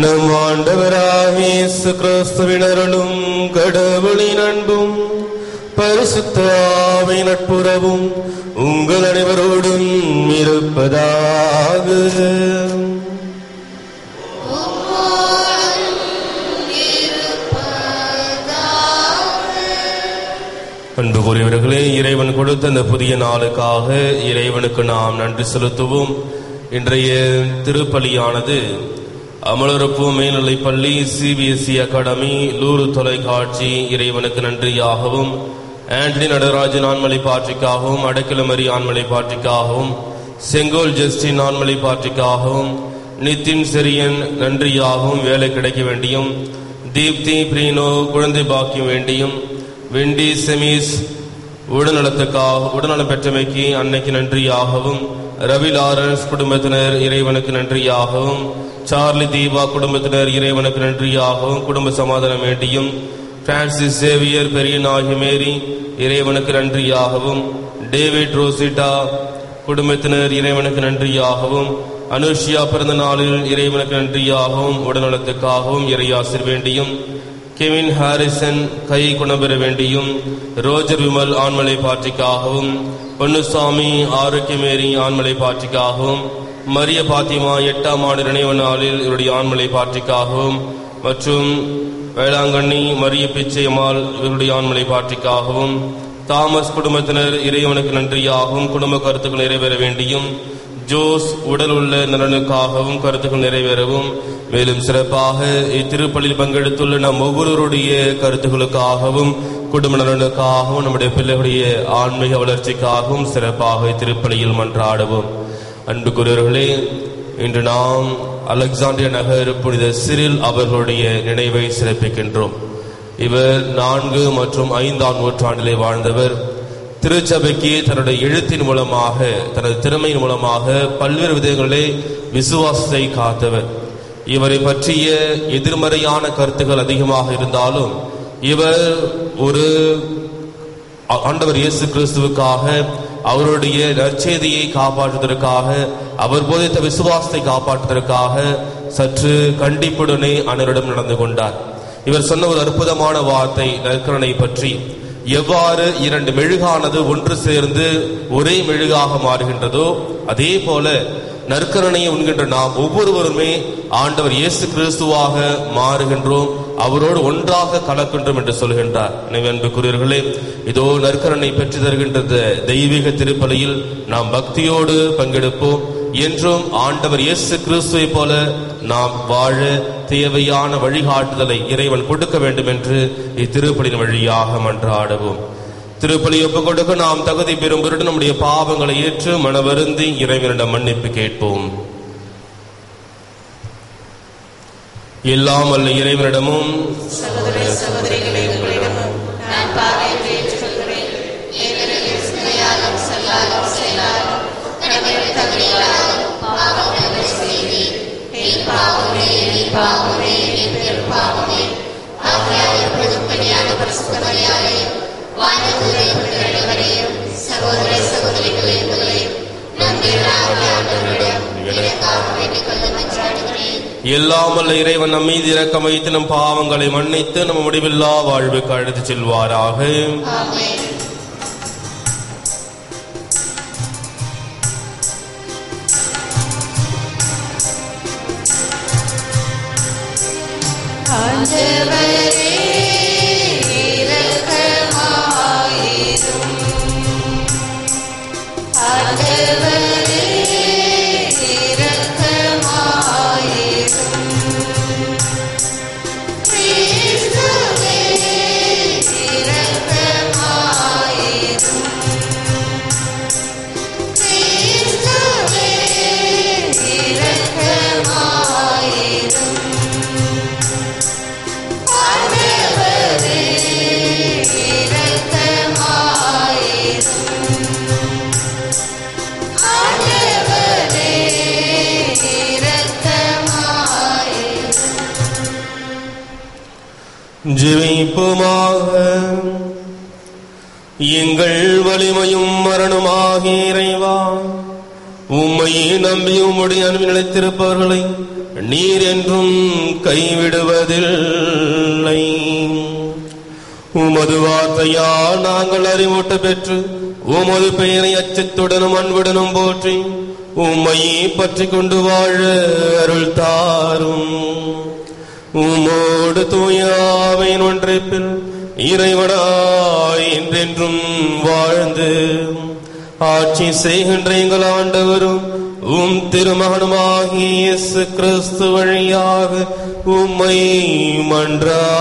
நம் ஆண்டவராகிய இயேசு கிறிஸ்துவின் அருளும் கடவுளின் அன்பும் பரிசுத்த ஆவியின் நட்புறவும் உங்கள் அனைவரோடும் இருப்பதாக. அன்புக்குரியவர்களே, இறைவன் கொடுத்த இந்த புதிய நாளுக்காக இறைவனுக்கு நாம் நன்றி செலுத்துவோம். இன்றைய திருப்பலியானது அமலரப்பு மேல்நிலைப்பள்ளி, CBSE அகாடமி, லூரு தொலைக்காட்சி இறைவனுக்கு நன்றியாகவும், ஆண்டனி நடராஜன் ஆண்மலை பாற்றிக்காகவும், அடக்கிலமரி ஆண்மலை பாற்றிக்காகவும், செங்கோல் ஜஸ்டின் ஆண்மலை பாற்றிக்காகவும், நித்தின் செரியன் நன்றியாகவும், வேலை கிடைக்க வேண்டியும், தீப்தி பிரீனோ குழந்தை பாக்கியம் வேண்டியும், வெண்டி செமீஸ் உடல்நலம் பெற்றமைக்கு அன்னைக்கு நன்றியாகவும், ரவி லாரன்ஸ் குடும்பத்தினர் இறைவனுக்கு நன்றியாகவும், சார்லி தீபா குடும்பத்தினர் இறைவனுக்கு நன்றியாகவும், குடும்ப சமாதானம் வேண்டியும், பிரான்சிஸ் சேவியர் பெரியநாயகி மேரி இறைவனுக்கு நன்றியாகவும், டேவிட் ரோசிட்டா குடும்பத்தினர் இறைவனுக்கு நன்றியாகவும், அனுஷியா பிறந்த நாளில் இறைவனுக்கு நன்றியாகவும், உடல்நலத்துக்காகவும் இறையாசிர் வேண்டியும், கெவின் ஹாரிசன் கை குணம்பெற வேண்டியும், ரோஜர் விமல் ஆண்மலை பாற்றிக்காகவும், பொன்னுசாமி ஆரோக்கியமேரி ஆண்மலை பாற்றிக்காகவும், மரிய பாத்திமா 8ஆம் ஆண்டு நினைவு நாளில் இவருடைய ஆண்மலை பாற்றிக்காகவும், மற்றும் வேளாங்கண்ணி மரிய பிச்சையம்மாள் இவருடைய ஆண்மலை பாற்றிக்காகவும், தாமஸ் குடும்பத்தினர் இறைவனுக்கு நன்றியாகவும், குடும்ப கருத்துக்கள் நிறைவேற வேண்டியும், ஜோஸ் உடல் உள்ள நலனுக்காகவும் கருத்துக்கள் நிறைவேறவும், மேலும் சிறப்பாக இத்திருப்பலில் பங்கெடுத்துள்ள நம் ஒவ்வொருவருடைய கருத்துக்களுக்காகவும், குடும்ப நலனுக்காகவும், நம்முடைய பிள்ளைகளுடைய ஆன்மீக வளர்ச்சிக்காகவும் சிறப்பாக இத்திருப்பலியில் மன்றாடுவோம். அன்புக்குரியவர்களே, இன்று நாம் அலெக்சாண்டிரியா நகர் புனித சிரில் அவர்களுடைய நினைவை சிறப்பிக்கின்றோம். இவர் 4 மற்றும் 5ஆம் நூற்றாண்டிலே வாழ்ந்தவர். திருச்சபைக்கு தன்னுடைய எழுத்தின் மூலமாக, தனது திறமையின் மூலமாக பல்வேறு விதங்களிலே விசுவாசத்தை காத்தவர். இவரை பற்றிய எதிர்மறையான கருத்துக்கள் அதிகமாக இருந்தாலும், இவர் ஒரு ஆண்டவர் இயேசு கிறிஸ்துவுக்காக, அவருடைய நற்செய்தியை காப்பாற்றுவதற்காக, அவர் போதித்த விசுவாசத்தை காப்பாற்றுவதற்காக சற்று கண்டிப்புடனே அனைவரிடம் நடந்து கொண்டார். இவர் சொன்ன ஒரு அற்புதமான வார்த்தை நற்கருணை பற்றி. எவ்வாறு 2 மெழுகானது ஒன்று சேர்ந்து ஒரே மெழுகாக மாறுகின்றதோ, அதே போல நற்கருணையை உண்கின்ற நாம் ஒவ்வொருவருமே ஆண்டவர் இயேசு கிறிஸ்துவாக மாறுகின்றோம், அவரோடு ஒன்றாக கலக்கின்றோம் என்று சொல்கின்றார். எனவே அன்புக்குரியவர்களே, இதோ நற்கருணை பெற்று தருகின்ற தெய்வீக திருப்பலியில் நாம் பக்தியோடு பங்கெடுப்போம். என்றும் ஆண்டவர் இயேசு கிறிஸ்துவை போல நாம் வாழ தேவையான வழிகாட்டுதலை இறைவன் கொடுக்க வேண்டும் என்று இத்திருப்பலின் வழியாக மன்றாடுவோம். திருப்பலி ஒப்புக் கொடுக்க நாம் தகுதி பெறும் பொருட்டு நம்முடைய பாவங்களை ஏற்று மனவருந்தி இறைவனிடம் மன்னிப்பு கேட்போம். எல்லாம் வல்ல இறைவனிடமும் எல்லாம் வல்ல இறைவன் நம் மீது இரக்கம் வைத்து நம் பாவங்களை மன்னித்து நம் முடிவில்லா வாழ்வுக்கு அழைத்து செல்வாராக. ஜெபிப்போமாக. எங்கள் வலிமையும் மரணமாகிய இறைவா, உம்மையே நம்பி உம்முடைய அன்பில் நிலைத்திருப்பவர்களை நீர் என்றும் கைவிடுவதில்லை. உமது வார்த்தையால் நாங்கள் அறிவூட்ட பெற்று உமது பெயரை அச்சத்துடனும் அன்புடனும் போற்றி உம்மையே பற்றி கொண்டு வாழ அருள் தாரும். உமோடு தூயாவின் ஒன்றைப்பில் இறைவனாய் என்றென்றும் வாழ்ந்து ஆட்சி செய்கின்ற எங்கள் ஆண்டவரும் உம் திருமகனுமாகிய இயேசு கிறிஸ்து வழியாக உம்மை மன்றாடுகின்றோம்.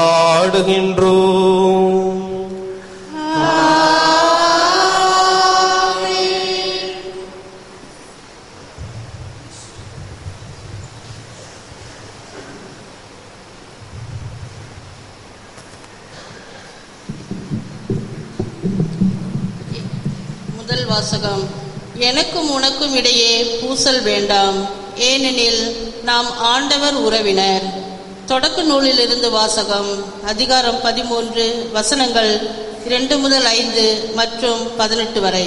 முதல் வாசகம். எனக்கும் உனக்கும் இடையே பூசல் வேண்டாம், ஏனெனில் நாம் ஆண்டவர் உறவினர். தொடக்க நூலிலிருந்து வாசகம். அதிகாரம் 13, வசனங்கள் 2 முதல் 5 மற்றும் 18 வரை.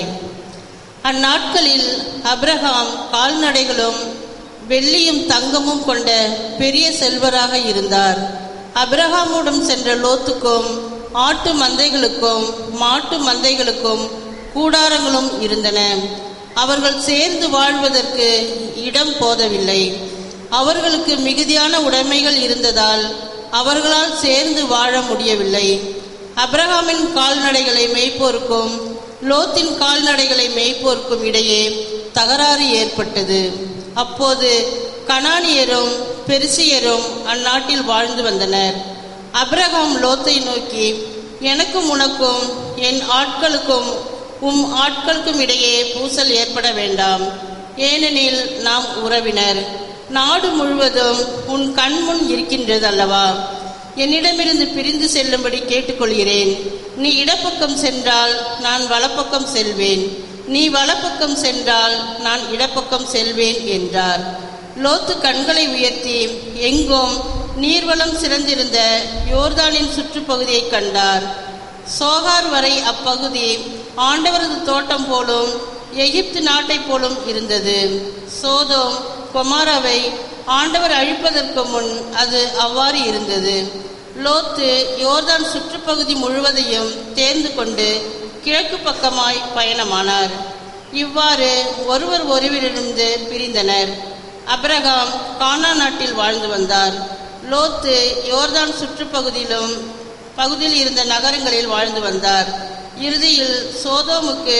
அந்நாட்களில் அப்ரஹாம் கால்நடைகளும் வெள்ளியும் தங்கமும் கொண்ட பெரிய செல்வராக இருந்தார். அப்ரஹாமுடன் சென்ற லோத்துக்கும் ஆட்டு மந்தைகளுக்கும் மாட்டு மந்தைகளுக்கும் கூடாரங்களும் இருந்தன. அவர்கள் சேர்ந்து வாழ்வதற்கு இடம் போதவில்லை. அவர்களுக்கு மிகுதியான உடைமைகள் இருந்ததால் அவர்களால் சேர்ந்து வாழ முடியவில்லை. அப்ரஹாமின் கால்நடைகளை மேய்ப்போருக்கும் லோத்தின் கால்நடைகளை மேய்ப்போருக்கும் இடையே தகராறு ஏற்பட்டது. அப்போது கனானியரும் பெரிசியரும் அந்நாட்டில் வாழ்ந்து வந்தனர். அப்ரஹாம் லோத்தை நோக்கி, எனக்கும் உனக்கும் என் ஆட்களுக்கும் உம் ஆட்களுக்கும் இடையே பூசல் ஏற்பட வேண்டாம், ஏனெனில் நாம் உறவினர். நாடு முழுவதும் உன் கண்முன் இருக்கின்றது அல்லவா? என்னிடமிருந்து பிரிந்து செல்லும்படி கேட்டுக்கொள்கிறேன். நீ இடப்பக்கம் சென்றால் நான் வலப்பக்கம் செல்வேன், நீ வலப்பக்கம் சென்றால் நான் இடப்பக்கம் செல்வேன் என்றார். லோத்து கண்களை உயர்த்தி எங்கும் நீர்வளம் சிறந்திருந்த யோர்தானின் சுற்றுப்பகுதியை கண்டார். சோகார் வரை அப்பகுதி ஆண்டவரது தோட்டம் போலும் எகிப்து நாட்டை போலும் இருந்தது. சோதோம் கொமாராவை ஆண்டவர் அழிப்பதற்கு முன் அது அவ்வாறு இருந்தது. லோத்து யோர்தான் சுற்றுப்பகுதி முழுவதையும் தேர்ந்து கொண்டு கிழக்கு பக்கமாய் பயணமானார். இவ்வாறு ஒருவர் ஒருவரிலிருந்து பிரிந்தனர். அப்ரஹாம் கானா நாட்டில் வாழ்ந்து வந்தார். லோத்து யோர்தான் சுற்றுப்பகுதியில் இருந்த நகரங்களில் வாழ்ந்து வந்தார். இறுதியில் சோதோமுக்கு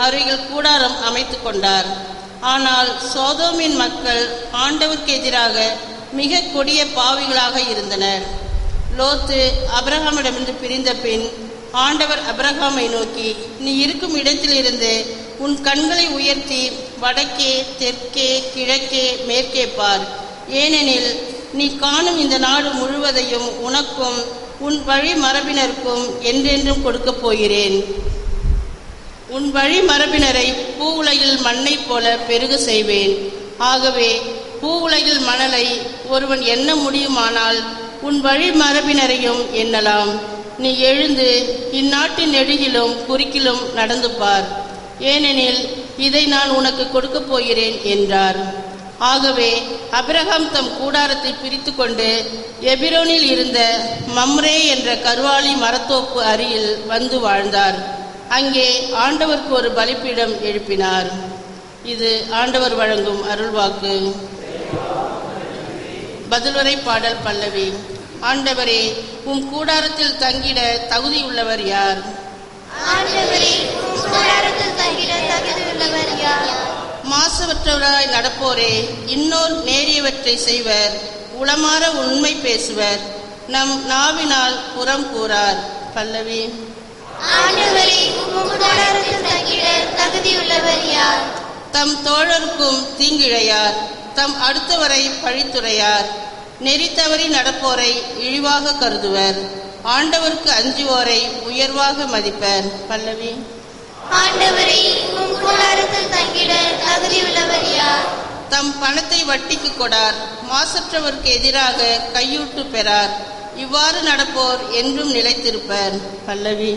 அருகில் கூடாரம் அமைத்து கொண்டார். ஆனால் சோதோமின் மக்கள் ஆண்டவருக்கு எதிராக மிக கொடிய பாவிகளாக இருந்தனர். லோத்து அப்ரஹாமிடமிருந்து பிரிந்த பின் ஆண்டவர் அப்ரஹாமை நோக்கி, நீ இருக்கும் இடத்திலிருந்து உன் கண்களை உயர்த்தி வடக்கே தெற்கே கிழக்கே மேற்கே பார், ஏனெனில் நீ காணும் இந்த நாடு முழுவதையும் உனக்கும் உன் வழி மரபினருக்கும் என்றென்றும் கொடுக்கப் போகிறேன். உன் வழி மரபினரை பூவுலகில் மண்ணை போல பெருக செய்வேன். ஆகவே பூவுலகில் மணலை ஒருவன் எண்ண முடியுமானால் உன் வழி மரபினரையும் எண்ணலாம். நீ எழுந்து இந்நாட்டின் நெடுகிலும் குறுக்கிலும் நடந்து பார், ஏனெனில் இதை நான் உனக்கு கொடுக்கப் போகிறேன் என்றார். ஆகவே அப்ரஹாம் தம் கூடாரத்தை பிரித்து கொண்டு எபிரோனில் இருந்த மம்ரே என்ற கர்வாலி மரத்தோப்பு அருகில் வந்து வாழ்ந்தார். அங்கே ஆண்டவருக்கு ஒரு பலிப்பீடம் எழுப்பினார். இது ஆண்டவர் வழங்கும் அருள்வாக்கு. பதிலுரை பாடல் பல்லவி. ஆண்டவரே, உம் கூடாரத்தில் தங்கிட தகுதி உள்ளவர் யார்? மாசவற்றவராய் நடப்போரே, இன்னொரு நேரியவற்றை செய்வர், உளமாற உண்மை பேசுவர், நம் நாவினால் புறம் கூறார். பல்லவி. தம் தோழருக்கும் தீங்கிழையார், தம் அடுத்தவரை பழித்துரையார், நெறி தவறி நடப்போரை இழிவாக கருதுவர், ஆண்டவருக்கு அஞ்சுவோரை உயர்வாக மதிப்பர். பல்லவி. தம் பணத்தை வட்டிக்கு கொடார், மாசற்றவருக்கு எதிராக கையூட்டு பெறார், இவ்வாறு நடப்போர் என்றும் நிலைத்திருப்பர். பல்லவி.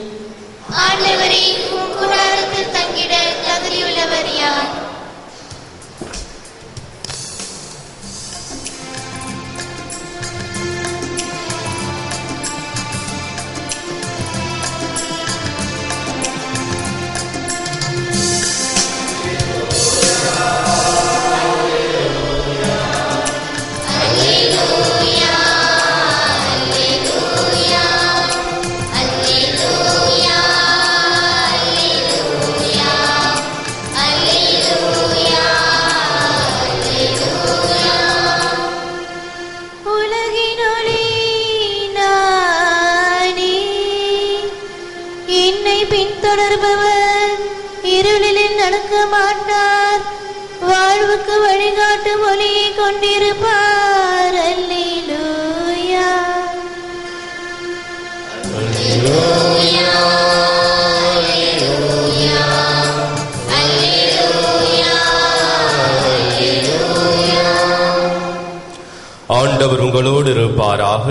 கொண்டிருப்பார். அல்லேலூயா. ஆண்டவர் உங்களோடு இருப்பாராக.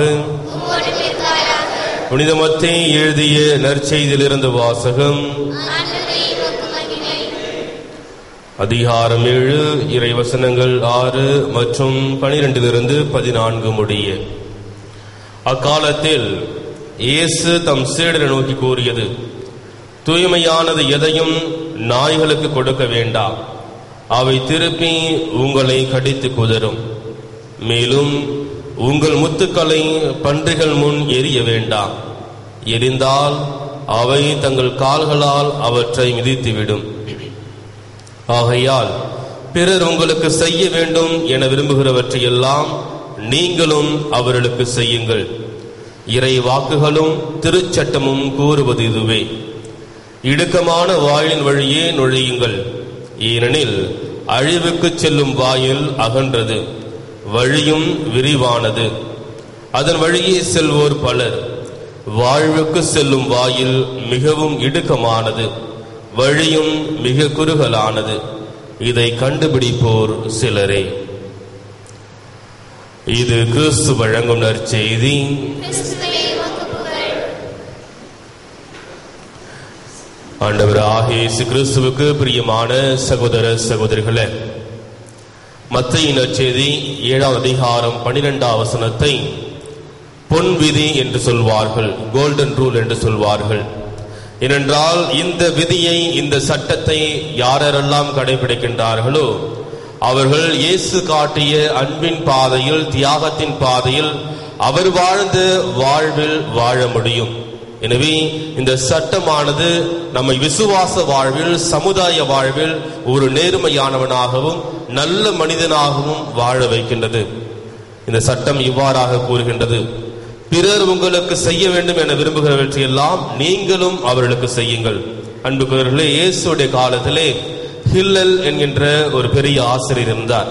புனித மத்தேயு எழுதிய நற்செய்தியிலிருந்து வாசகம். அதிகாரம் 7 இறைவசனங்கள் 6 மற்றும் 12 14 முடிய. அக்காலத்தில் இயேசு தம் சீடரை நோக்கி கூறியது, தூய்மையானது எதையும் நாய்களுக்கு கொடுக்க வேண்டாம், அவை திருப்பி உங்களை கடித்து குதறும். மேலும் உங்கள் முத்துக்களை பன்றிகள் முன் எரிய வேண்டாம், எரிந்தால் அவை தங்கள் கால்களால் அவற்றை மிதித்துவிடும். ஆகையால் பிறர் உங்களுக்கு செய்ய வேண்டும் என விரும்புகிறவற்றையெல்லாம் நீங்களும் அவர்களுக்கு செய்யுங்கள். இறை வாக்குகளும் திருச்சட்டமும் கூறுவது இதுவே. இடுக்கமான வாயிலின் வழியே நுழையுங்கள், ஏனெனில் அழிவுக்கு செல்லும் வாயில் அகன்றது, வழியும் விரிவானது, அதன் வழியே செல்வோர் பலர். வாழ்வுக்கு செல்லும் வாயில் மிகவும் இடுக்கமானது, வழியும் மிக குறுகலானது, இதை கண்டுபிடிப்போர் சிலரே. இது கிறிஸ்து வழங்கும் நற்செய்தி. ஆண்டவராகிய இயேசு கிறிஸ்துவுக்கு பிரியமான சகோதர சகோதரிகளே, மத்தேயு நற்செய்தி 7ஆம் அதிகாரம் 12ஆம் வசனத்தை பொன் விதி என்று சொல்வார்கள், கோல்டன் ரூல் என்று சொல்வார்கள். ஏனென்றால் இந்த விதியை, இந்த சட்டத்தை யாரெல்லாம் கடைபிடிக்கின்றார்களோ அவர்கள் இயேசு காட்டிய அன்பின் பாதையில், தியாகத்தின் பாதையில் அவர் வாழ்ந்த வாழ்வில் வாழ முடியும். எனவே இந்த சட்டமானது நம்மை விசுவாச வாழ்வில், சமுதாய வாழ்வில் ஒரு நேர்மையானவனாகவும் நல்ல மனிதனாகவும் வாழ வைக்கின்றது. இந்த சட்டம் இவ்வாறாக கூறுகின்றது, பிறர் உங்களுக்கு செய்ய வேண்டும் என விரும்புகிறவற்றையெல்லாம் நீங்களும் அவர்களுக்கு செய்யுங்கள். அன்புக்குரியவர்களே, இயேசுடைய காலத்திலே ஹில்லல் என்கின்ற ஒரு பெரிய ஆசிரியர் இருந்தார்.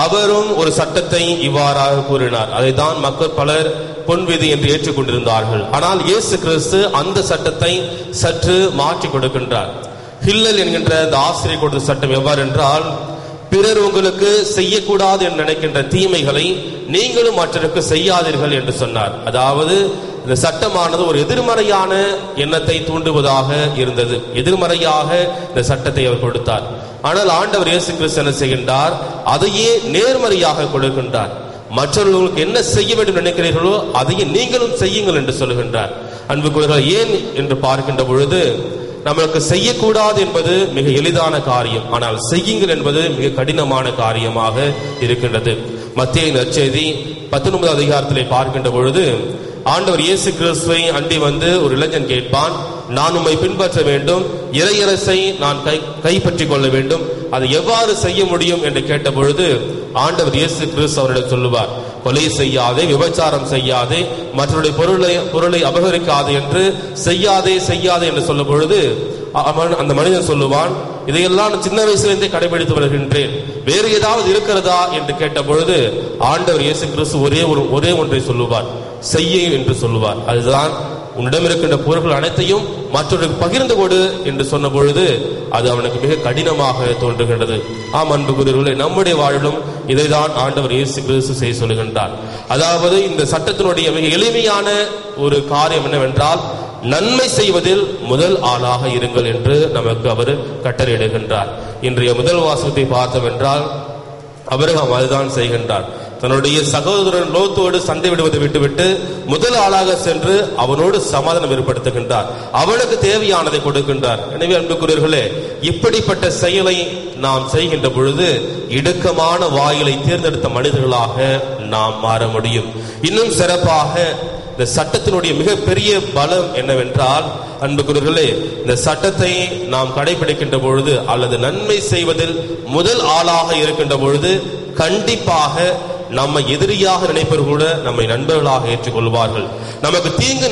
அவரும் ஒரு சட்டத்தை இவ்வாறாக கூறினார். அதைத்தான் மக்கள் பலர் பொன்விதி என்று ஏற்றுக்கொண்டிருந்தார்கள். ஆனால் இயேசு கிறிஸ்து அந்த சட்டத்தை சற்று மாற்றி கொடுக்கின்றார். ஹில்லல் என்கின்ற அந்த ஆசிரியர் கொடுத்த சட்டம் எவ்வாறு என்றால், பிறர் உங்களுக்கு செய்யக்கூடாது என்று நினைக்கின்ற தீமைகளை நீங்களும் மற்றவருக்கு செய்யாதீர்கள் என்று சொன்னார். அதாவது இந்த சட்டமானது ஒரு எதிர்மறையான எண்ணத்தை தூண்டுவதாக இருந்தது. எதிர்மறையாக இந்த சட்டத்தை அவர் கொடுத்தார். ஆனால் ஆண்டவர் இயேசு கிறிஸ்து என்ன செய்கின்றார்? அதையே நேர்மறையாக கொடுக்கின்றார். மற்றவர்களுக்கு என்ன செய்ய வேண்டும் நினைக்கிறீர்களோ அதையே நீங்களும் செய்யுங்கள் என்று சொல்லுகின்றார். அன்புக்குரியவர்களே, ஏன் என்று பார்க்கின்ற பொழுது நம்மளுக்கு செய்யக்கூடாது என்பது மிக எளிதான காரியம், ஆனால் செய்யுங்கள் என்பது மிக கடினமான காரியமாக இருக்கின்றது. மத்தேயு நற்செய்தி 19ஆம் அதிகாரத்திலே பார்க்கின்ற பொழுது ஆண்டவர் இயேசு கிறிஸ்துவை அண்டி வந்து ஒரு இளைஞன் கேட்பான், நான் உம்மை பின்பற்ற வேண்டும், இறையரசை நான் கைப்பற்றிக் கொள்ள வேண்டும், அதை எவ்வாறு செய்ய முடியும் என்று கேட்ட பொழுது ஆண்டவர் இயேசு கிறிஸ்து அவரிடம் சொல்லுவார், கொலை செய்யாதே, விபச்சாரம் செய்யாதே, மற்றவருடைய பொருளை அபகரிக்காதே என்று செய்யாதே என்று சொல்லும் பொழுது அந்த மனிதன் சொல்லுவான், இதையெல்லாம் சின்ன வயசுலேருந்தே கடைபிடித்து வருகின்றேன், வேறு ஏதாவது இருக்கிறதா என்று கேட்ட பொழுது ஆண்டவர் இயேசு கிறிஸ்து ஒரே ஒன்றை சொல்லுவார், செய்ய என்று சொல்லுவார். அதுதான், உன்னிடம் இருக்கின்ற பொருட்கள் அனைத்தையும் மற்றவர்களுக்கு பகிர்ந்து கொடு என்று சொன்ன பொழுது அது அவனுக்கு மிக கடினமாக தோன்றுகின்றது. ஆம் அன்புக்குரியவர்களே, நம்முடைய வாழ்விலும் இதைதான் ஆண்டவர் இயேசு கிறிஸ்து செய்ய சொல்லுகின்றார். அதாவது இந்த சட்டத்தினுடைய மிக எளிமையான ஒரு காரியம் என்னவென்றால், நன்மை செய்வதில் முதல் ஆளாக இருங்கள் என்று நமக்கு அவர் கட்டளையிடுகின்றார். இன்றைய முதல் வாசகத்தை பார்த்தோம் என்றால் அபிரகாம் அதுதான் செய்கின்றார். தன்னுடைய சகோதரன் லோத்தோடு சண்டை விடுவதை விட்டுவிட்டு முதல் ஆளாக சென்று அவனோடு சமாதானம் ஏற்படுத்துகின்றார், அவனுக்கு தேவையானதை கொடுக்கின்றார். எனவே அன்புக்குரியவர்களே, இப்படிப்பட்ட செயலை நாம் செய்கின்ற பொழுது இடுக்கமான வாயிலை தேர்ந்தெடுத்த மனிதர்களாக நாம் மாற முடியும். இன்னும் சிறப்பாக இந்த சட்டத்தினுடைய மிகப்பெரிய பலம் என்னவென்றால், அன்புக்குரியவர்களே, இந்த சட்டத்தை நாம் கடைபிடிக்கின்ற பொழுது அல்லது நன்மை செய்வதில் முதல் ஆளாக இருக்கின்ற பொழுது கண்டிப்பாக நம்மை எதிரியாக நினைப்பவர் கூட நம்மை நண்பர்களாக ஏற்றுக்கொள்வார்கள். நமக்கு தீங்கு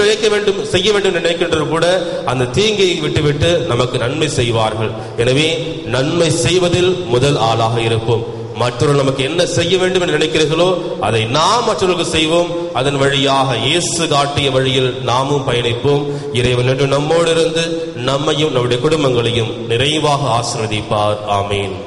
செய்ய வேண்டும் நினைக்கின்றவர் கூட அந்த தீங்கை விட்டுவிட்டு நமக்கு நன்மை செய்வார்கள். எனவே நன்மை செய்வதில் முதல் ஆளாக இருப்போம். மற்றவர்கள் நமக்கு என்ன செய்ய வேண்டும் என்று நினைக்கிறீர்களோ அதை நாம் மற்றவர்களுக்கு செய்வோம். அதன் வழியாக இயேசு காட்டிய வழியில் நாமும் பயணிப்போம். இறைவன் என்று நம்மோடு இருந்து நம்மையும் நம்முடைய குடும்பங்களையும் நிறைவாக ஆசீர்வதிப்பார். ஆமீன்.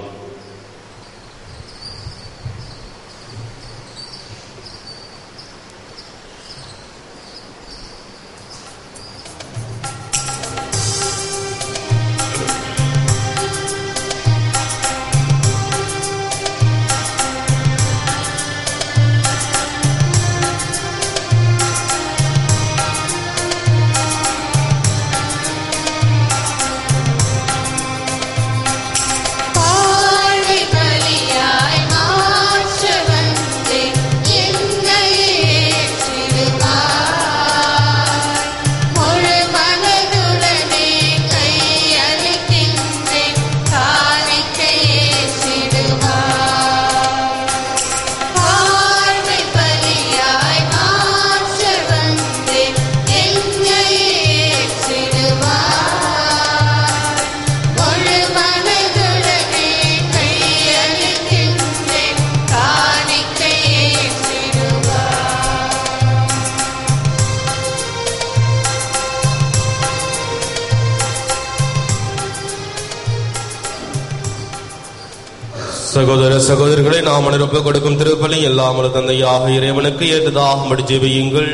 சகோதர சகோதரிகளை நாம் அனுப்ப கொடுக்கும் திருப்பலி எல்லாமல தந்தையாக இறைவனுக்கு ஏற்றதாக மடி ஜெபியுங்கள்.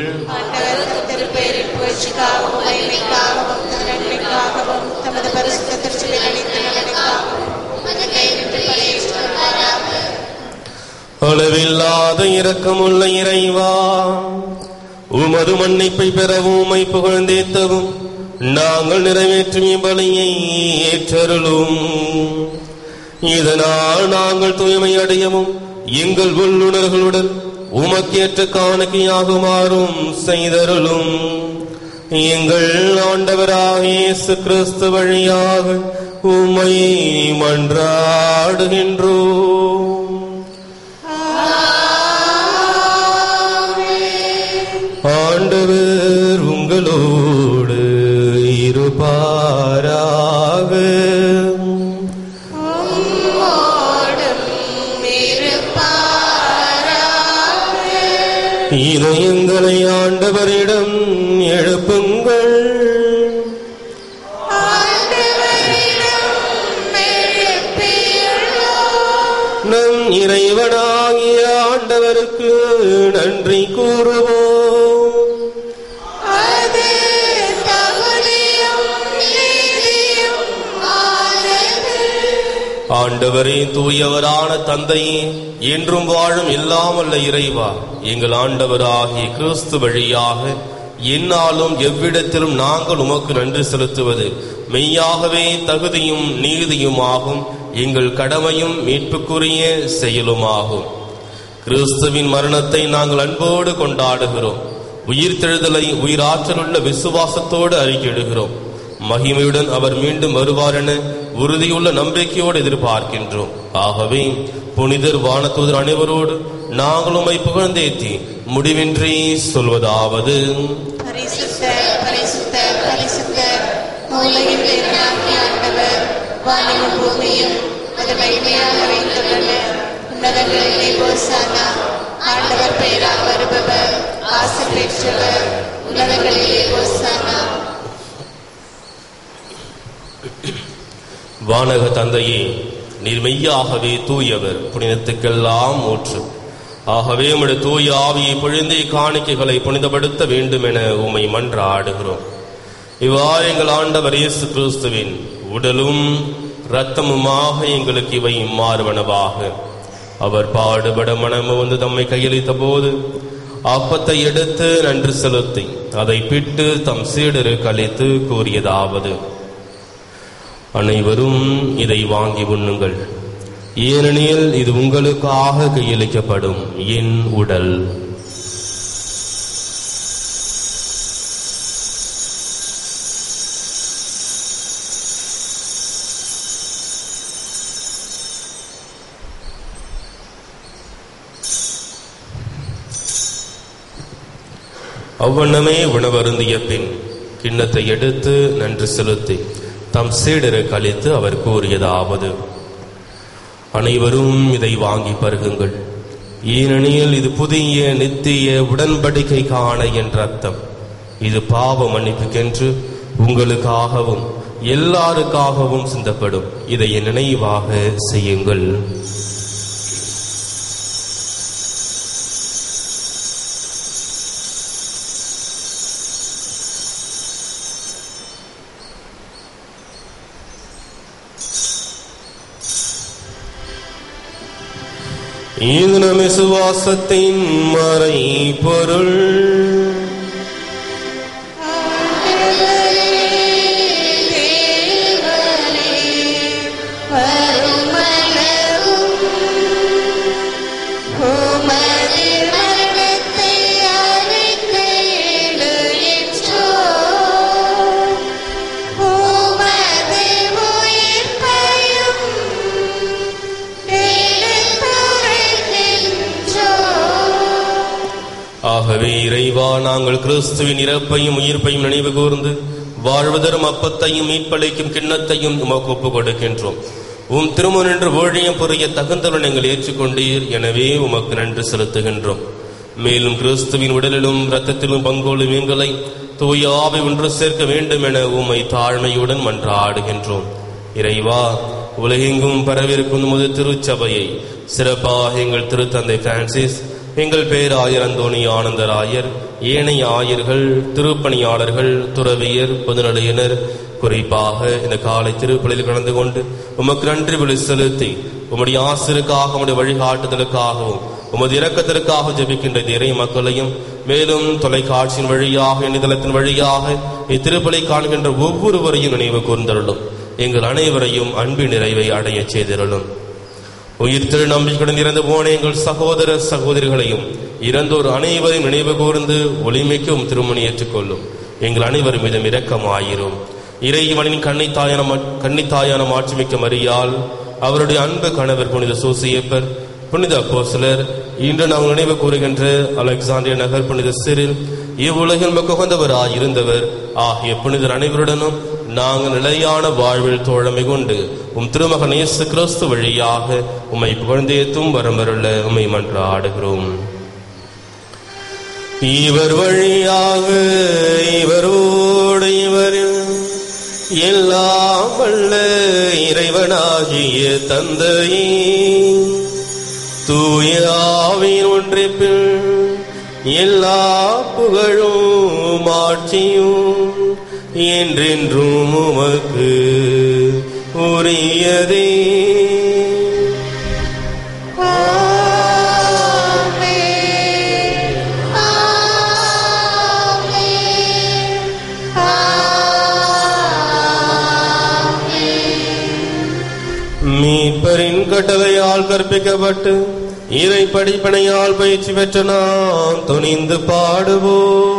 அளவில்லாத இரக்கமுள்ள இறைவா, உமது மன்னிப்பை பெறவும் உம்மை புகழ்ந்தேத்தவும் நாங்கள் நிறைவேற்றும் இப்பலியை ஏற்றருளும். இதனால் நாங்கள் தூய்மை அடையவும் எங்கள் உள்ளுணர்களுடன் உமக்கேற்ற காணிக்கையாகுமாறும் செய்தருளும். எங்கள் ஆண்டவராக இயேசு கிறிஸ்து வழியாக உம்மை மன்றாடுகின்றோம். ஆண்டவர் உங்களோடு இருப்பாராக. இதயங்களை ஆண்டவரிடம் எழுப்புங்கள். நம் இறைவனாகிய ஆண்டவருக்கு நன்றி கூறுவோம். ஆண்டவரே, தூயவரான தந்தையே, என்றும் வாழும் எல்லாமல்ல இறைவா, எங்கள் ஆண்டவராகிய கிறிஸ்து வழியாக எந்நாளும் எவ்விடத்திலும் நாங்கள் உமக்கு நன்றி செலுத்துவது மெய்யாகவே தகுதியும் நீதியுமாகும், எங்கள் கடமையும் மீட்புக்குரிய செயலுமாகும். கிறிஸ்துவின் மரணத்தை நாங்கள் அன்போடு கொண்டாடுகிறோம். உயிர்த்தெழுதலை உயிராற்றலுள்ள விசுவாசத்தோடு அறிக்கையிடுகிறோம். மகிமையுடன் அவர் மீண்டும் வருவார் என உறுதியுள்ள நம்பிக்கையோடு எதிர்பார்க்கின்றோம். ஆகவே புனிதர் வானதூதர் அனைவரோடு நாங்கள் உம்மை புகழ்ந்தேத்தி முடிவின்றி சொல்வதாவது: பரிசுத்தர், பரிசுத்தர், பரிசுத்தர், மூலையில் இறைவனாகிய ஆண்டவர், வானமும் பூமியும் அது மகிமையாக வைத்துள்ளன. உன்னதங்களிலே ஓசானா. ஆண்டவர் பெயரால் வருபவர் ஆசி பெற்றவர். உன்னதங்களிலே ஓசானா. வானக தந்தையே, நீர் மெய்யாகவே தூயவர், புனிதத்துக்கெல்லாம் ஊற்று. ஆகவே உம்முடைய தூய ஆவியை பொழிந்தே காணிக்கைகளை புனிதப்படுத்த வேண்டும் என உம்மை மன்றாடுகிறோம். இவ்வாறு எங்கள் ஆண்டவர் இயேசு கிறிஸ்துவின் உடலும் இரத்தமுமாக எங்களுக்கு இவை மாறுவனவாக. அவர் பாடுபட மனமு வந்து தம்மை கையளித்த போது அப்பத்தை எடுத்து நன்றி செலுத்தி அதை பிட்டு தம் சீடருக்கு அளித்து கூறியதாவது: அனைவரும் இதை வாங்கி உண்ணுங்கள், ஏனெனில் இது உங்களுக்காக கையளிக்கப்படும் என் உடல். அவ்வண்ணமே உணவருந்திய பின் கிண்ணத்தை எடுத்து நன்றி செலுத்தி தம் சீடருக்கு அளித்து அவர் கூறியதாவது: அனைவரும் இதை வாங்கி பருகுங்கள். ஏனெனில் இது புதிய நித்திய உடன்படிக்கைக்கான என்ற அர்த்தம். இது பாவ மன்னிப்புக்கென்று உங்களுக்காகவும் எல்லாருக்காகவும் சிந்தப்படும். இதை நினைவாக செய்யுங்கள். இது நம் விசுவாசத்தின் மறை பொருள். ஆகவே இறைவா, நாங்கள் கிறிஸ்துவின் இறப்பையும் உயிர்ப்பையும் நினைவு கூர்ந்து வாழ்வதரும் அப்பத்தையும் மீட்பளிக்கும் கிண்ணத்தையும் உமக்கு ஒப்புக் கொடுக்கின்றோம். உம் திருமுன் என்று ஊழியம் புரிய தகுந்தவன் நீங்கள் ஏற்றுக்கொண்டீர். எனவே உமக்கு நன்றி செலுத்துகின்றோம். மேலும் கிறிஸ்துவின் உடலிலும் இரத்தத்திலும் பங்கோலும் எங்களை தூய ஆவி ஒன்று சேர்க்க வேண்டும் என உம்மை தாழ்மையுடன் மன்றாடுகின்றோம். இறைவா, உலகெங்கும் பரவிருக்கும் உமது திருச்சபையை சிறப்பாக எங்கள் திருத்தந்தை பிரான்சிஸ், எங்கள் பேராயர் அந்தோணி ஆனந்தராயர், ஏனைய ஆயர்கள், திருப்பணியாளர்கள், துறவியர், பொதுநிலையினர் குறிப்பாக இந்த காலை திருப்பலியில் கலந்து கொண்டு உமக்கு நன்றி விழி செலுத்தி உம்முடைய ஆசிரியருக்காக, உம்முடைய வழிகாட்டுதலுக்காகவும் உமது இரக்கத்திற்காக ஜெபிக்கின்ற இறை மக்களையும், மேலும் தொலைக்காட்சியின் வழியாக, இணையதளத்தின் வழியாக இத்திருப்பலை காண்கின்ற ஒவ்வொருவரையும் நினைவு கூர்ந்தருளும். எங்கள் அனைவரையும் அன்பின் நிறைவை அடைய செய்திருளும். உயிர் திரு நம்பிக்கையுடன் இறந்து போன எங்கள் சகோதர சகோதரிகளையும் இறந்தோர் அனைவரையும் நினைவு கூர்ந்து ஒளிமைக்கும் திருமணி ஏற்றுக்கொள்ளும். எங்கள் அனைவரும் மீதும் இரக்கமாயிரும். இறைவனின் கன்னித்தாயான மாட்சிமிக்க மரியாள், அவருடைய அன்பு கணவர் புனித சூசியப்பர், புனித அப்போஸ்தலர், இன்று நாம் நினைவு கூறுகின்ற அலெக்சாண்டியா நகர் புனித சிறில், இவ்வுலகில் மிகுந்தவராய் இருந்தவர் ஆகிய புனிதர் அனைவருடனும் நாங்கள் நிலையான வாழ்வில் தோழமை கொண்டு உம் திருமகன் இயேசு கிறிஸ்து வழியாக உம்மை புகழ்ந்தேத்தும் வரமருள உம்மை மன்றாடுகிறோம். இவர் வழியாக, இவரோடு, இவரில் எல்லாம் வல்ல இறைவனாகிய தந்தையே, தூய ஆவியின் ஒன்றிப்பில் எல்லா புகழும் ஆட்சியும் என்றென்றும் உமக்கு உரியதே. மீட்பரின் கட்டளையால் கற்பிக்கப்பட்டு இறை படிப்பனையால் பயிற்சி பெற்ற நாம் துணிந்து பாடுவோம்.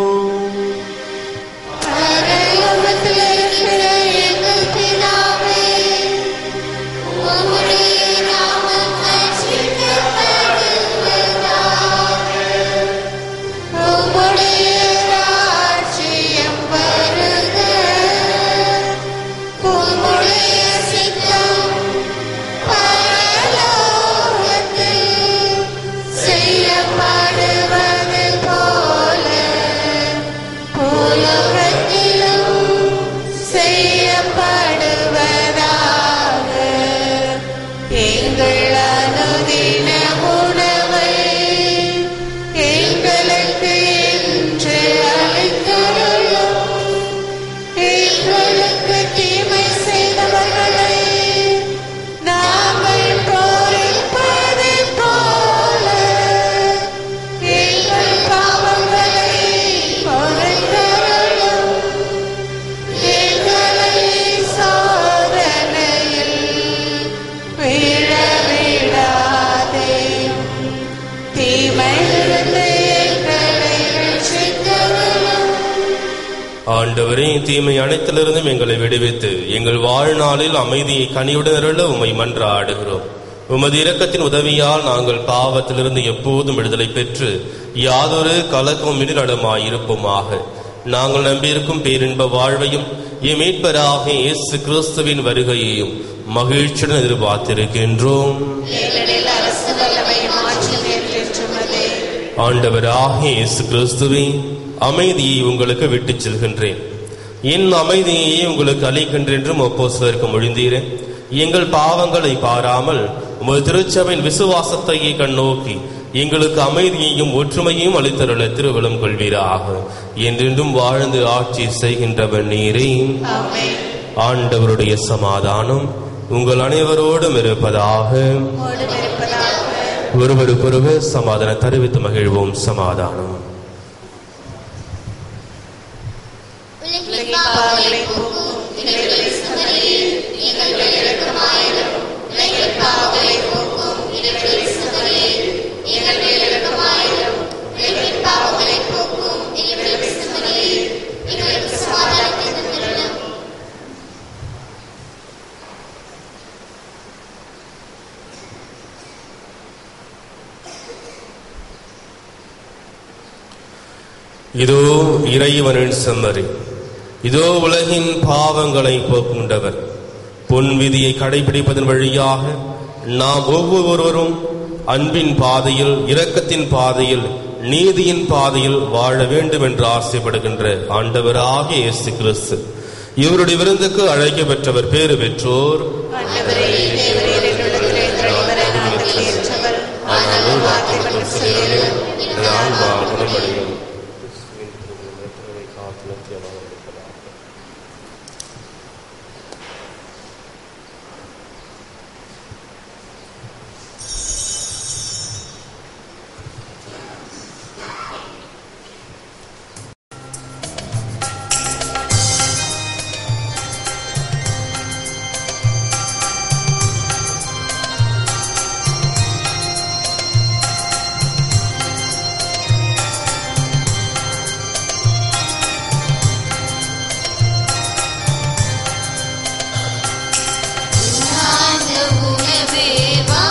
ஆண்டவரே, தீமை அனைத்திலிருந்தும் எங்களை விடுவித்து எங்கள் வாழ்நாளில் அமைதியை கனியுடன் அருள உம்மை மன்றாடுகிறோம். உமது இரக்கத்தின் உதவியால் நாங்கள் பாவத்திலிருந்து எப்போதும் விடுதலை பெற்று யாதொரு கலக்கமின்றி நலமாயிருப்போமாக. நாங்கள் நம்பியிருக்கும் பேரின்ப வாழ்வையும் எம் மீட்பராக இயேசு கிறிஸ்துவின் வருகையையும் மகிழ்ச்சியுடன் எதிர்பார்த்திருக்கின்றோம். ஆண்டவராக இயேசு கிறிஸ்துவே, அமைதியை உங்களுக்கு விட்டுச் செல்கின்றேன், என் அமைதியை உங்களுக்கு அளிக்கின்றேன் என்றும் அப்போஸ்தலருக்கு மொழிந்தீரே. எங்கள் பாவங்களை பாராமல் உமது திருச்சபையின் விசுவாசத்தையே கண்ணோக்கி எங்களுக்கு அமைதியையும் ஒற்றுமையையும் அளித்தருள திருவலம் கொள்வீராக. என்றென்றும் வாழ்ந்து ஆட்சி செய்கின்றவர் நீரே. ஆண்டவருடைய சமாதானம் உங்கள் அனைவரோடும் இருப்பதாக. ஒருவருக்கொருவர் சமாதானம் தெரிவித்து மகிழ்வோம். சமாதானம். இதோ இறைவனின் செம்மறி, இதோ உலகின் பாவங்களை போக்குண்டவர். பொன் விதியை கடைபிடிப்பதன் வழியாக நாம் ஒவ்வொருவரும் அன்பின் பாதையில், இரக்கத்தின் பாதையில், நீதியின் பாதையில் வாழ வேண்டும் என்று ஆசைப்படுகின்ற ஆண்டவராகிய இயேசு கிறிஸ்து இவருடைய விருந்துக்கு அழைக்க பெற்றவர் பேறு பெற்றோர். இறைவா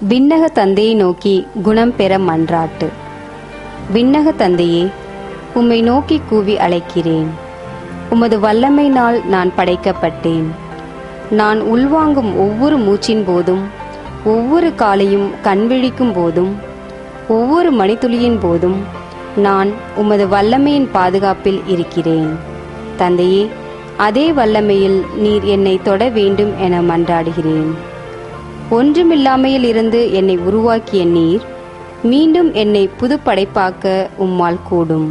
விண்ணக தந்தையை நோக்கி குணம் பெற மன்றாட்டு. விண்ணக தந்தையே, உம்மை நோக்கி கூவி அழைக்கிறேன். உமது வல்லமையினால் நான் படைக்கப்பட்டேன். நான் உள்வாங்கும் ஒவ்வொரு மூச்சின் போதும், ஒவ்வொரு காலையும் கண்விழிக்கும் போதும், ஒவ்வொரு மணித்துளியின் போதும் நான் உமது வல்லமையின் பாதுகாப்பில் இருக்கிறேன். தந்தையே, அதே வல்லமையில் நீர் என்னை தொட வேண்டும் என மன்றாடுகிறேன். ஒன்றுமில்லாமையில் இருந்து என்னை உருவாக்கிய நீர் மீண்டும் என்னை புது படைப்பாக்க உம்மால் கூடும்.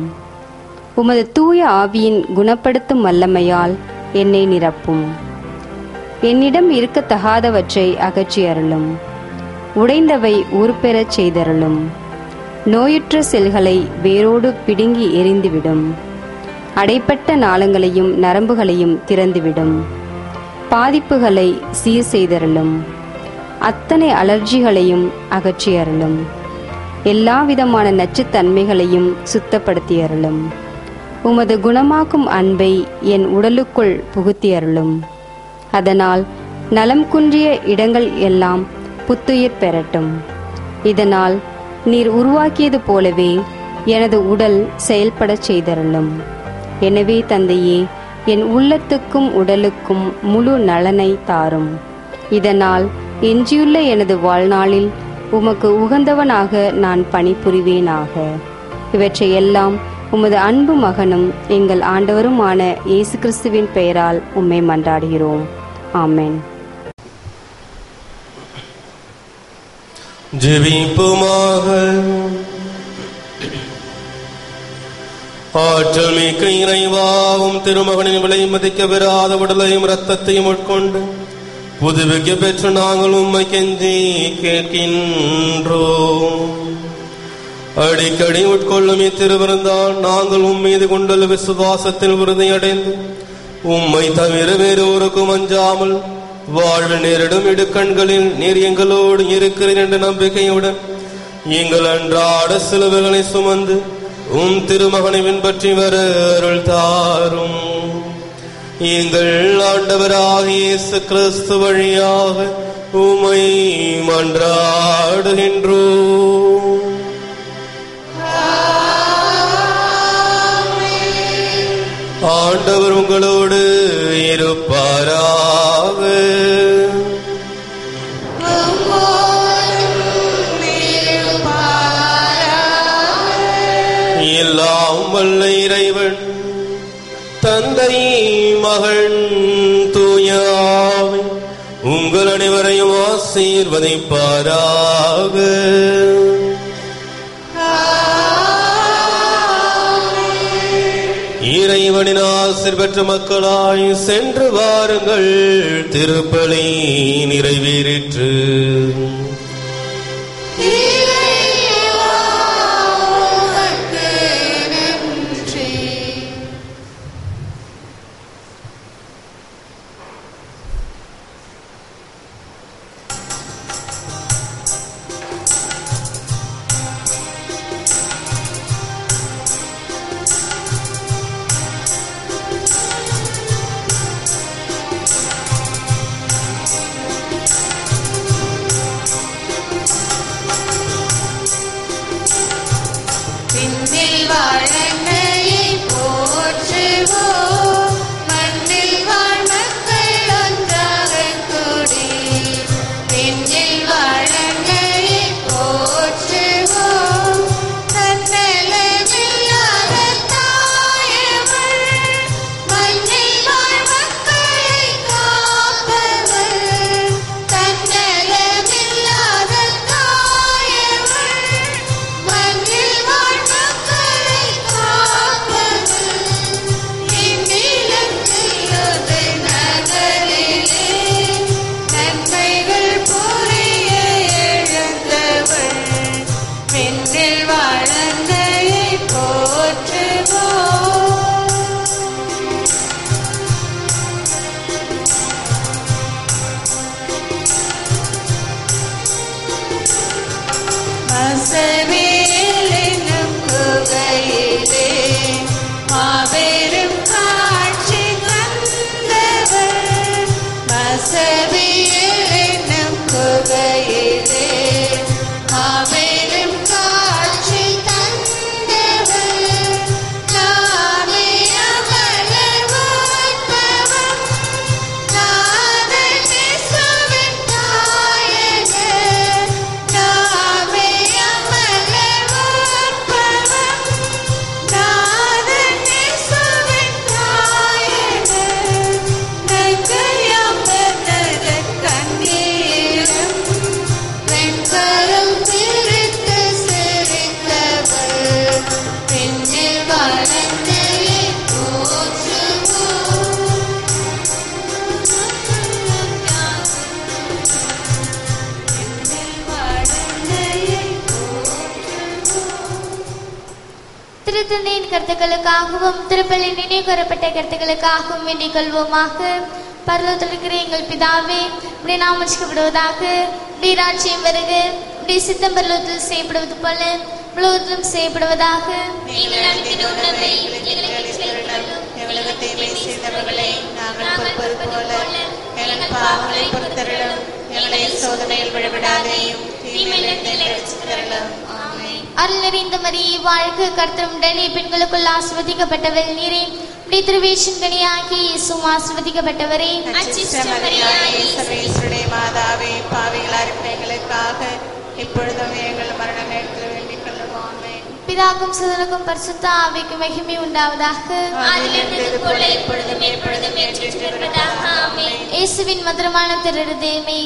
உமது தூய ஆவியின் குணப்படுத்தும் வல்லமையால் என்னை நிரப்பும். என்னிடம் இருக்கத்தகாதவற்றை அகற்றி அருளும். உடைந்தவை உருப்பெறச் செய்தருளும். நோயுற்ற செல்களை வேரோடு பிடுங்கி எறிந்துவிடும். அடைப்பட்ட நாளங்களையும் நரம்புகளையும் திறந்துவிடும். பாதிப்புகளை சீர் செய்தருளும். அத்தனை அலர்ஜிகளையும் அகற்றி அருளும். எல்லாவிதமான நச்சுத்தன்மைகளையும் சுத்தப்படுத்தி அருளும். உமது குணமாக்கும் அன்பை என் உடலுக்குள் புகுத்தி அருளும். அதனால் நலம் குன்றிய இடங்கள் எல்லாம் புத்துயிர் பெறட்டும். இதனால் நீர் உருவாக்கியது போலவே எனது உடல் செயல்படச் செய்தருளும். எனவே தந்தையே, என் உள்ளத்துக்கும் உடலுக்கும் முழு நலனை தாரும். இதனால் எஞ்சியுள்ள எனது வாழ்நாளில் உமக்கு உகந்தவனாக நான் பணிபுரிவேனாக. இவற்றையெல்லாம் உமது அன்பு மகனும் எங்கள் ஆண்டவருமான இயேசு கிறிஸ்துவின் பெயரால் உம்மை மன்றாடுகிறோம். ஆமென். ஜெபிப்போமாக. ஆற்றல் மிக்க இறைவாவும் திருமகனின் விலை மதிக்க பெறாத உடலையும் இரத்தத்தையும் உட்கொண்டு புதுவிக்க பெற்று நாங்கள் உம்மை கெஞ்சி கேட்கின்றோம். அடிக்கடி உட்கொள்ளும் இத்திருவிருந்தால் நாங்கள் உம்மீது கொண்டுள்ள விசுவாசத்தில் உறுதியடைந்து உம்மை தவிர வேறொருக்கும் அஞ்சாமல் வாழ்வு நேரிடும் இடுக்கண்களில் நீர் எங்களோடு இருக்கிறீர் என்ற நம்பிக்கையுடன் எங்கள் அன்றாட சிலுவைகளை சுமந்து உம் திருமகனை பின்பற்றி வர அருள் தாரும். எங்கள் ஆண்டவராகிய இயேசு கிறிஸ்து வழியாக உம்மை மன்றாடுகின்றோம். ஆண்டவர் உங்களோடு இருப்பாராக. எல்லாம் வல்ல இறைவன் தந்தை மகன் தூய ஆவி உங்கள் அனைவரையும் ஆசீர்வதிப்பாராக. இறைவனின் ஆசீர் பெற்ற மக்களாய் சென்று வாருங்கள். திருப்பலி நிறைவேறிற்று. கருத்துக்களுக்காகவும் திருப்பலி நினைவு கூறப்பட்ட கருத்துக்களுக்காகவும் வேண்டிக் கொள்வோமாக. பரலோகத்தில் இருக்கிற எங்கள் பிதாவே, உம்முடைய நாமம் உச்சரிக்கப்படுவதாக. உம்முடைய ராஜ்யம் வருக. உம்முடைய சித்தம் பரலோகத்தில் செய்யப்படுவது போல உலகத்திலும் செய்யப்படுவதாக. செய்தவர்களை நாங்கள் பொறுப்பது போல எங்கள் பாவங்களை பொறுத்தருளும். எங்களை சோதனையில் விழவிடாதேயும் அருள் நிறைந்த மரியே வாழ்க, கர்த்தர் உடனே பெண்களுக்குள் ஆசிர்வதிக்கப்பட்டவள் நீரே. உம்முடைய திருவேற்றின் கனியாகிய இயேசுவும் ஆசிர்வதிக்கப்பட்டவரே. மாதாவே, பாவிகளா இருக்கிற எங்களுக்காக இப்பொழுதும் எங்கள் மரண நேரத்தில் வேண்டிக் கொள்ளுவோம். பிதாக்கும் சுதனுக்கும் பரிசுத்த ஆவிக்கும் மகிமை உண்டாவதாக. இயேசுவின் மதுரமான திருஹிருதயமே,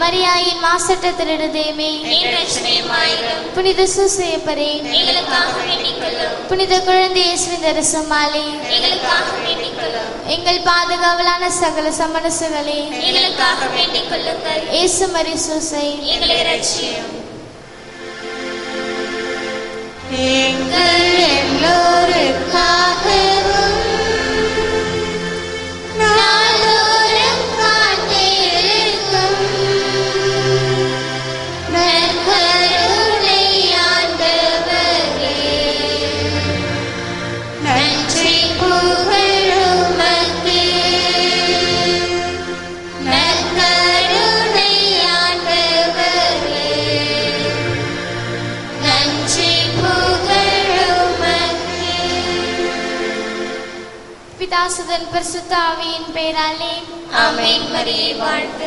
மரியாயின் மாசற்ற திருஹிருதயமே, புனித சூசையப்பரே, புனித குழந்தை இயேசுவின் தரிசமாலே, எங்கள் பாதுகாவலான சகல சமரசுகளே, இயேசு மரி சூசை, எங்கள் எல்லோருக்காகவும் நாளோறும் காத்திருக்கும் நற்கருணை ஆண்டவரே, நன்றி புகழுமக்கே. நற்கருணை ஆண்டவரே, நன்றி பிதாசுதன் பரிசுத்த ஆவியின் பெயராலே ஆமென். மரியே வாழ்க.